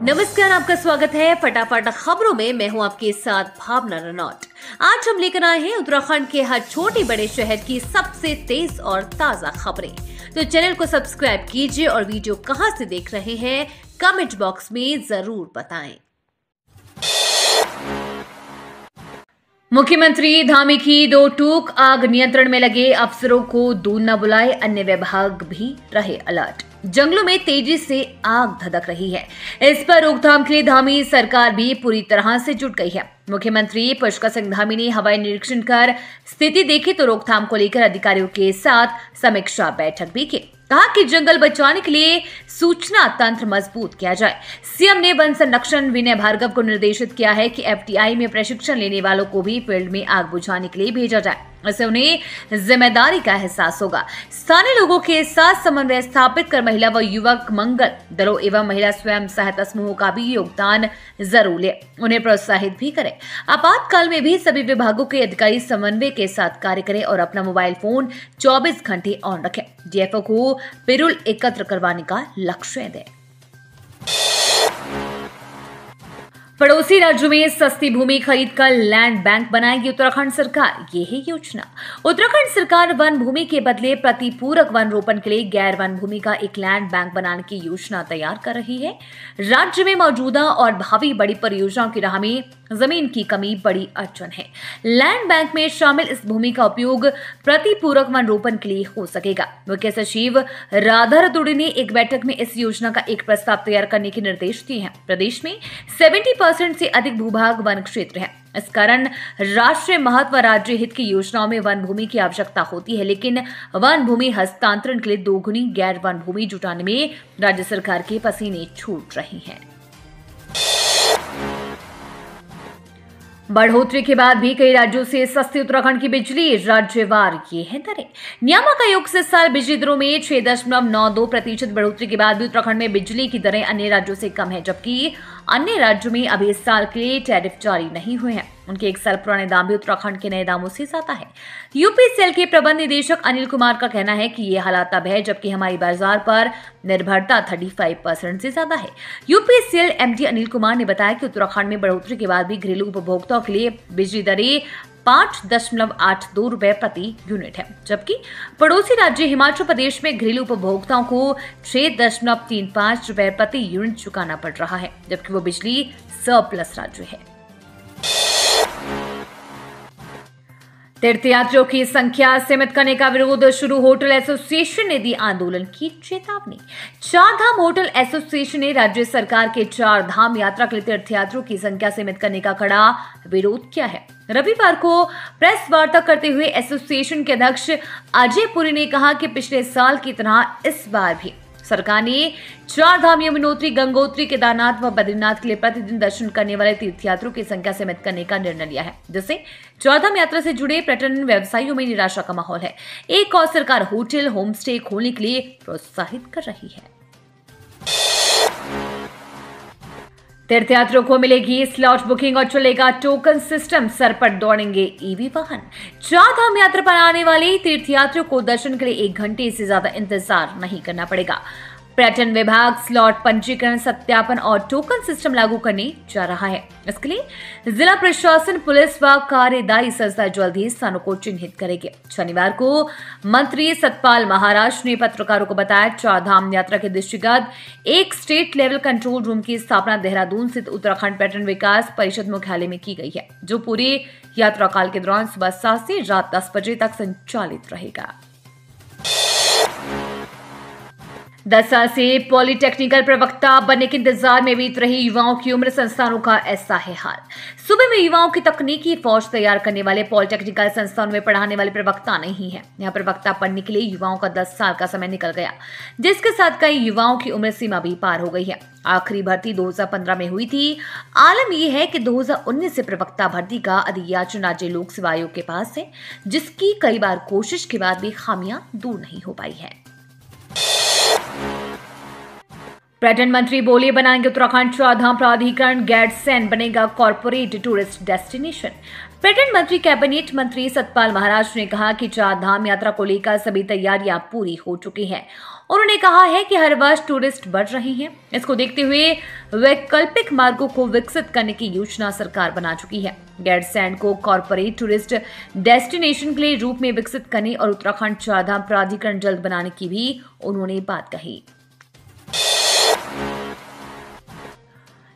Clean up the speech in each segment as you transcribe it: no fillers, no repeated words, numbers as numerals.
नमस्कार, आपका स्वागत है फटाफट खबरों में। मैं हूं आपके साथ भावना रनौट। आज हम लेकर आए हैं उत्तराखंड के हर छोटे बड़े शहर की सबसे तेज और ताजा खबरें। तो चैनल को सब्सक्राइब कीजिए और वीडियो कहां से देख रहे हैं कमेंट बॉक्स में जरूर बताएं। मुख्यमंत्री धामी की दो टूक, आग नियंत्रण में लगे अफसरों को दूर न बुलाए, अन्य विभाग भी रहे अलर्ट। जंगलों में तेजी से आग धधक रही है। इस पर रोकथाम के लिए धामी सरकार भी पूरी तरह से जुट गई है। मुख्यमंत्री पुष्कर सिंह धामी ने हवाई निरीक्षण कर स्थिति देखी तो रोकथाम को लेकर अधिकारियों के साथ समीक्षा बैठक भी की। कहा कि जंगल बचाने के लिए सूचना तंत्र मजबूत किया जाए। सीएम ने वन संरक्षण विनय भार्गव को निर्देशित किया है कि एफटीआई में प्रशिक्षण लेने वालों को भी फील्ड में आग बुझाने के लिए भेजा जाए। इससे उन्हें जिम्मेदारी का एहसास होगा। स्थानीय लोगों के साथ समन्वय स्थापित कर महिला व युवक मंगल दलों एवं महिला स्वयं सहायता समूहों का भी योगदान जरूर ले, उन्हें प्रोत्साहित भी करें। आपातकाल में भी सभी विभागों के अधिकारी समन्वय के साथ कार्य करें और अपना मोबाइल फोन 24 घंटे ऑन रखें। डीएफओ को पिरूल एकत्र करवाने का लक्ष्य दें। पड़ोसी राज्यों में सस्ती भूमि खरीदकर लैंड बैंक बनाएगी उत्तराखंड सरकार, ये है योजना। उत्तराखंड सरकार वन भूमि के बदले प्रतिपूरक वन रोपण के लिए गैर वन भूमि का एक लैंड बैंक बनाने की योजना तैयार कर रही है। राज्य में मौजूदा और भावी बड़ी परियोजनाओं की राह में जमीन की कमी बड़ी अड़चन है। लैंड बैंक में शामिल इस भूमि का उपयोग प्रतिपूरक वन रोपण के लिए हो सकेगा। मुख्य सचिव राधा रतूड़ी ने एक बैठक में इस योजना का एक प्रस्ताव तैयार करने के निर्देश दिए हैं। प्रदेश में 70% से अधिक भूभाग वन क्षेत्र है। इस कारण राष्ट्रीय महत्व राज्य हित की योजनाओं में वन भूमि की आवश्यकता होती है, लेकिन वन भूमि हस्तांतरण के लिए दोगुनी गैर वन भूमि जुटाने में राज्य सरकार के पसीने छूट रही हैं। बढ़ोतरी के बाद भी कई राज्यों से सस्ती उत्तराखंड की बिजली, राज्यवार ये है दरें। नियामक आयोग से इस साल बिजली दरों में 6.92% बढ़ोतरी के बाद भी उत्तराखंड में बिजली की दरें अन्य राज्यों से कम है, जबकि अन्य राज्यों में अभी इस साल के टैरिफ जारी नहीं हुए हैं। उनके एक साल पुराने दाम भी उत्तराखंड के नए दामों से ज्यादा है। यूपीसीएल के प्रबंध निदेशक अनिल कुमार का कहना है कि ये हालात तब है जबकि हमारी बाजार पर निर्भरता 35% से ज्यादा है। यूपीसीएल एमडी अनिल कुमार ने बताया कि उत्तराखंड में बढ़ोतरी के बाद भी घरेलू उपभोक्ताओं के लिए बिजली दरें 5.82 रुपए प्रति यूनिट है, जबकि पड़ोसी राज्य हिमाचल प्रदेश में घरेलू उपभोक्ताओं को 6.35 रुपए प्रति यूनिट चुकाना पड़ रहा है, जबकि वो बिजली सरप्लस राज्य है। तीर्थयात्रियों की संख्या सीमित करने का विरोध शुरू, होटल एसोसिएशन ने दी आंदोलन की चेतावनी। चार धाम होटल एसोसिएशन ने राज्य सरकार के चार धाम यात्रा के लिए तीर्थयात्रियों की संख्या सीमित करने का कड़ा विरोध किया है। रविवार को प्रेस वार्ता करते हुए एसोसिएशन के अध्यक्ष अजय पुरी ने कहा कि पिछले साल की तरह इस बार भी सरकार ने चार धाम यमुनोत्री, गंगोत्री, केदारनाथ व बद्रीनाथ के लिए प्रतिदिन दर्शन करने वाले तीर्थयात्रियों की संख्या सीमित करने का निर्णय लिया है, जिससे चारधाम यात्रा से जुड़े पर्यटन व्यवसायियों में निराशा का माहौल है। एक और सरकार होटल, होम स्टे खोलने के लिए प्रोत्साहित कर रही है। तीर्थयात्रियों को मिलेगी स्लॉट बुकिंग और चलेगा टोकन सिस्टम, सर पर दौड़ेंगे ईवी वाहन। चार धाम यात्रा पर आने वाले तीर्थयात्रियों को दर्शन के लिए 1 घंटे से ज्यादा इंतजार नहीं करना पड़ेगा। पर्यटन विभाग स्लॉट पंजीकरण, सत्यापन और टोकन सिस्टम लागू करने जा रहा है। इसके लिए जिला प्रशासन, पुलिस व कार्यदायी संस्था जल्द ही स्थानों को चिन्हित करेगी। शनिवार को मंत्री सतपाल महाराज ने पत्रकारों को बताया, चार धाम यात्रा के दृष्टिगत एक स्टेट लेवल कंट्रोल रूम की स्थापना देहरादून स्थित उत्तराखंड पर्यटन विकास परिषद मुख्यालय में की गई है, जो पूरे यात्रा काल के दौरान सुबह 7 से रात 10 बजे तक संचालित रहेगा। 10 साल से पॉलिटेक्निकल प्रवक्ता बनने के इंतजार में बीत रही युवाओं की उम्र, संस्थानों का ऐसा है हाल। सूबे में युवाओं की तकनीकी फौज तैयार करने वाले पॉलिटेक्निकल संस्थानों में पढ़ाने वाले प्रवक्ता नहीं है। यहाँ प्रवक्ता बनने के लिए युवाओं का 10 साल का समय निकल गया, जिसके साथ कई युवाओं की उम्र सीमा भी पार हो गई है। आखिरी भर्ती 2015 में हुई थी। आलम यह है कि 2019 से प्रवक्ता भर्ती का अधियाचन राज्य लोक सेवा आयोग के पास है, जिसकी कई बार कोशिश के बाद भी खामियां दूर नहीं हो पाई है। पर्यटन मंत्री बोले, बनाएंगे उत्तराखंड चारधाम प्राधिकरण, गैरसैंण बनेगा कॉर्पोरेट टूरिस्ट डेस्टिनेशन। पर्यटन मंत्री कैबिनेट मंत्री सतपाल महाराज ने कहा कि चार धाम यात्रा को लेकर सभी तैयारियां पूरी हो चुकी हैं। उन्होंने कहा है कि हर वर्ष टूरिस्ट बढ़ रहे हैं। इसको देखते हुए वैकल्पिक मार्गों को विकसित करने की योजना सरकार बना चुकी है। गैरसैंण को कॉर्पोरेट टूरिस्ट डेस्टिनेशन के लिए रूप में विकसित करने और उत्तराखंड चारधाम प्राधिकरण जल्द बनाने की भी उन्होंने बात कही।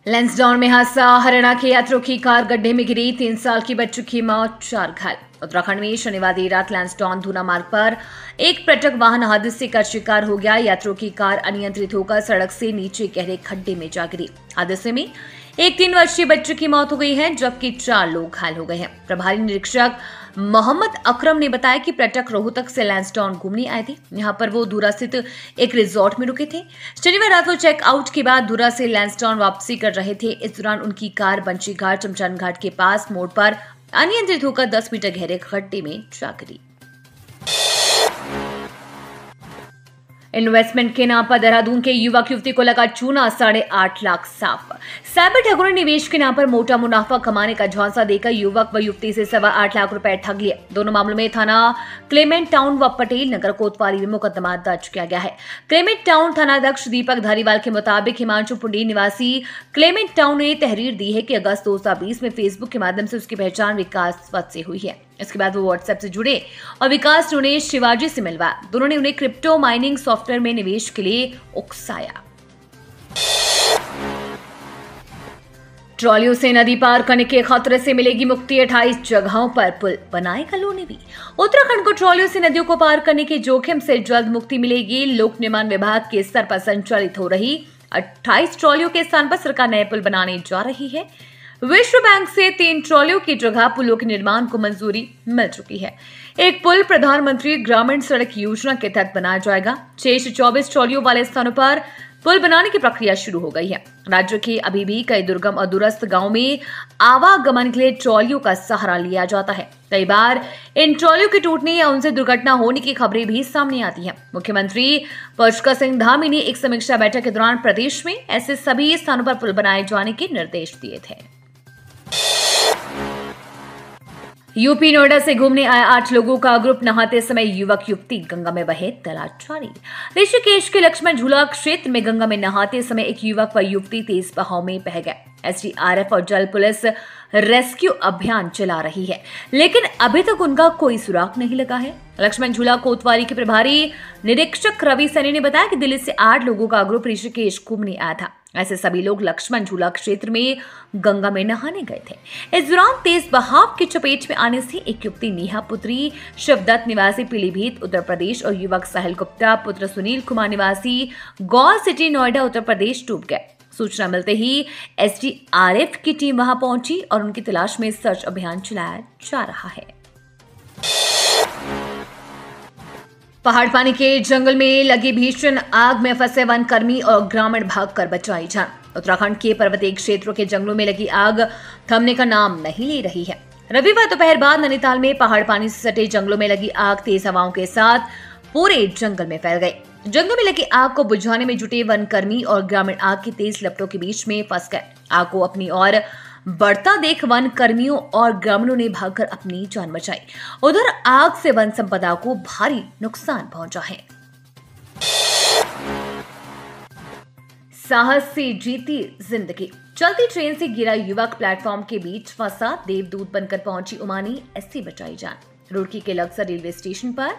लैंसडाउन में हादसा, हरियाणा के यात्रियों की कार गड्ढे में गिरी, 3 साल की बच्ची की मौत, 4 घायल। उत्तराखंड में शनिवार देर रात लैंसडाउन धूना मार्ग पर एक पर्यटक वाहन हादसे का शिकार हो गया। यात्रियों की कार अनियंत्रित होकर सड़क से नीचे गहरे खड्डे में जा गिरी। हादसे में एक 3 वर्षीय बच्चे की मौत हो गई है, जबकि 4 लोग घायल हो गए हैं। प्रभारी निरीक्षक मोहम्मद अकरम ने बताया कि पर्यटक रोहतक से लैंसडाउन घूमने आए थे। यहां पर वो धूरा स्थित एक रिजॉर्ट में रुके थे। शनिवार रात वो चेकआउट के बाद धूरा से लैंसडाउन वापसी कर रहे थे। इस दौरान उनकी कार बंशी घाट चमचान घाट के पास मोड़ पर अनियंत्रित होकर 10 मीटर गहरे खड्डे में जा गिरी। इन्वेस्टमेंट के नाम पर देहरादून के युवक युवती को लगा चूना, 8.5 लाख साफ। साइबर ठगों ने निवेश के नाम पर मोटा मुनाफा कमाने का झांसा देकर युवक व युवती से 8.25 लाख रुपए ठग लिए। दोनों मामलों में थाना क्लेमेंट टाउन व पटेल नगर कोतवाली में मुकदमा दर्ज किया गया है। क्लेमेंट टाउन थानाध्यक्ष दीपक धारीवाल के मुताबिक हिमांशु पुंडी निवासी क्लेमेंट टाउन ने तहरीर दी है कि अगस्त 2020 में फेसबुक के माध्यम से उसकी पहचान विकास वत्स से हुई है। इसके बाद वो व्हाट्सएप से जुड़े और विकास ने उन्हें शिवाजी से मिलवाया। दोनों ने उन्हें क्रिप्टो माइनिंग सॉफ्टवेयर में निवेश के लिए उकसाया। ट्रॉलियों से नदी पार करने के खतरे से मिलेगी मुक्ति, 28 जगहों पर पुल बनाएगा लोनीवी। उत्तराखंड को ट्रॉलियों से नदियों को पार करने के जोखिम से जल्द मुक्ति मिलेगी। लोक निर्माण विभाग के स्तर पर संचालित हो रही 28 ट्रॉलियों के स्थान पर सरकार नए पुल बनाने जा रही है। विश्व बैंक से 3 ट्रॉलियों की जगह पुलों के निर्माण को मंजूरी मिल चुकी है। एक पुल प्रधानमंत्री ग्रामीण सड़क योजना के तहत बनाया जाएगा। 624 ट्रॉलियों वाले स्थानों पर पुल बनाने की प्रक्रिया शुरू हो गई है। राज्य के अभी भी कई दुर्गम और दूरस्थ गांवों में आवागमन के लिए ट्रॉलियों का सहारा लिया जाता है। कई बार इन ट्रॉलियों के टूटने या उनसे दुर्घटना होने की खबरें भी सामने आती हैं। मुख्यमंत्री पुष्कर सिंह धामी ने एक समीक्षा बैठक के दौरान प्रदेश में ऐसे सभी स्थानों पर पुल बनाए जाने के निर्देश दिए थे। यूपी नोएडा से घूमने आए 8 लोगों का ग्रुप, नहाते समय युवक युवती गंगा में बहे, तलाश जारी। ऋषिकेश के लक्ष्मण झूला क्षेत्र में गंगा में नहाते समय एक युवक व युवती तेज बहाव में बह गए। एसडीआरएफ और जल पुलिस रेस्क्यू अभियान चला रही है, लेकिन अभी तक उनका कोई सुराग नहीं लगा है। लक्ष्मण झूला कोतवाली के प्रभारी निरीक्षक रवि सैनी ने बताया कि दिल्ली से 8 लोगों का ग्रुप ऋषिकेश घूमने आया था। ऐसे सभी लोग लक्ष्मण झूला क्षेत्र में गंगा में नहाने गए थे। इस दौरान तेज बहाव की चपेट में आने से एक युवती नेहा पुत्री शिवदत्त निवासी पीलीभीत उत्तर प्रदेश और युवक साहिल गुप्ता पुत्र सुनील कुमार निवासी गौर सिटी नोएडा उत्तर प्रदेश डूब गए। सूचना मिलते ही एसडीआरएफ की टीम वहां पहुंची और उनकी तलाश में सर्च अभियान चलाया जा रहा है। पहाड़ पानी के जंगल में लगी भीषण आग में फंसे वन कर्मी और ग्रामीण भागकर बचाई जान। उत्तराखंड के पर्वतीय क्षेत्रों के जंगलों में लगी आग थमने का नाम नहीं ले रही है। रविवार दोपहर बाद नैनीताल में पहाड़ पानी से सटे जंगलों में लगी आग तेज हवाओं के साथ पूरे जंगल में फैल गई। जंगल में लगी आग को बुझाने में जुटे वन कर्मी और ग्रामीण आग की तेज लपटों के बीच में फंस गए। आग को अपनी ओर बढ़ता देख वन कर्मियों और ग्रामीणों ने भागकर अपनी जान बचाई। उधर आग से वन संपदा को भारी नुकसान पहुंचा है। साहस से जीती जिंदगी, चलती ट्रेन से गिरा युवक प्लेटफॉर्म के बीच फंसा, देवदूत बनकर पहुंची उमानी, ऐसी बचाई जान। रुड़की के लक्सर रेलवे स्टेशन पर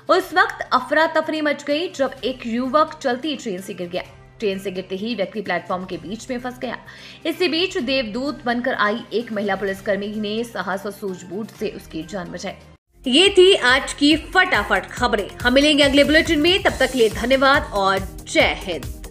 उस वक्त अफरा तफरी मच गई जब एक युवक चलती ट्रेन से गिर गया। ट्रेन से गिरते ही व्यक्ति प्लेटफॉर्म के बीच में फंस गया। इसी बीच देवदूत बनकर आई एक महिला पुलिसकर्मी ने साहस और सूझबूझ से उसकी जान बचाई। ये थी आज की फटाफट खबरें। हम मिलेंगे अगले बुलेटिन में, तब तक के लिए धन्यवाद और जय हिंद।